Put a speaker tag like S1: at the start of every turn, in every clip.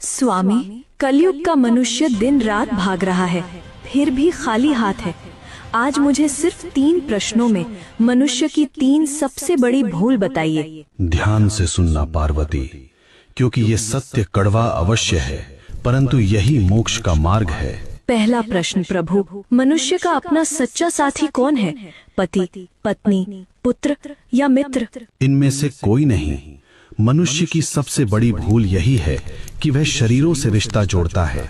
S1: स्वामी, कलयुग का मनुष्य दिन रात भाग रहा है, फिर भी खाली हाथ है। आज मुझे सिर्फ 3 प्रश्नों में मनुष्य की 3 सबसे बड़ी भूल बताइए।
S2: ध्यान से सुनना पार्वती, क्योंकि ये सत्य कड़वा अवश्य है, परंतु यही मोक्ष का मार्ग है।
S1: पहला प्रश्न प्रभु, मनुष्य का अपना सच्चा साथी कौन है? पति, पत्नी, पुत्र या मित्र?
S2: इनमें से कोई नहीं। मनुष्य की सबसे बड़ी भूल यही है कि वह शरीरों से रिश्ता जोड़ता है।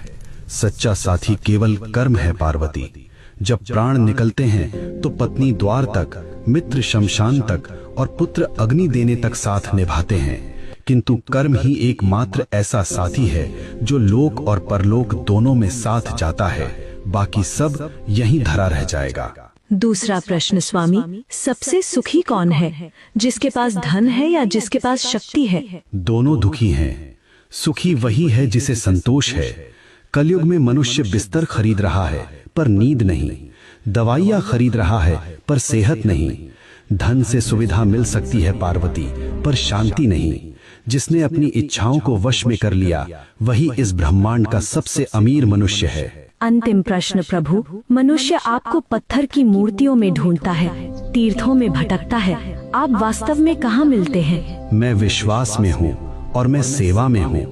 S2: सच्चा साथी केवल कर्म है पार्वती। जब प्राण निकलते हैं तो पत्नी द्वार तक, मित्र शमशान तक और पुत्र अग्नि देने तक साथ निभाते हैं, किंतु कर्म ही एकमात्र ऐसा साथी है जो लोक और परलोक दोनों में साथ जाता है। बाकी सब यहीं धरा रह जाएगा।
S1: दूसरा प्रश्न स्वामी, सबसे सुखी कौन है? जिसके पास धन है या जिसके पास शक्ति है?
S2: दोनों दुखी हैं। सुखी वही है जिसे संतोष है। कलयुग में मनुष्य बिस्तर खरीद रहा है पर नींद नहीं, दवाइयाँ खरीद रहा है पर सेहत नहीं। धन से सुविधा मिल सकती है पार्वती, पर शांति नहीं। जिसने अपनी इच्छाओं को वश में कर लिया वही इस ब्रह्मांड का सबसे अमीर मनुष्य है।
S1: अंतिम प्रश्न प्रभु, मनुष्य आपको पत्थर की मूर्तियों में ढूंढता है, तीर्थों में भटकता है, आप वास्तव में कहाँ मिलते हैं?
S2: मैं विश्वास में हूँ और मैं सेवा में हूँ।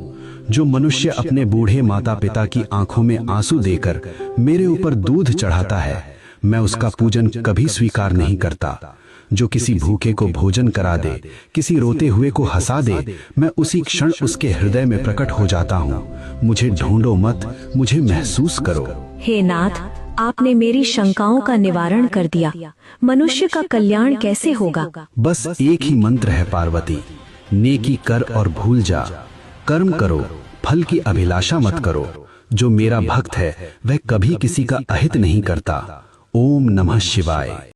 S2: जो मनुष्य अपने बूढ़े माता पिता की आंखों में आंसू देकर मेरे ऊपर दूध चढ़ाता है, मैं उसका पूजन कभी स्वीकार नहीं करता। जो किसी भूखे को भोजन करा दे, किसी रोते हुए को हंसा दे, मैं उसी क्षण उसके हृदय में प्रकट हो जाता हूँ। मुझे ढूंढो मत, मुझे महसूस करो।
S1: हे नाथ, आपने मेरी शंकाओं का निवारण कर दिया। मनुष्य का कल्याण कैसे होगा?
S2: बस एक ही मंत्र है पार्वती, नेकी कर और भूल जा। कर्म करो, फल की अभिलाषा मत करो। जो मेरा भक्त है वह कभी किसी का अहित नहीं करता। ओम नमः शिवाय।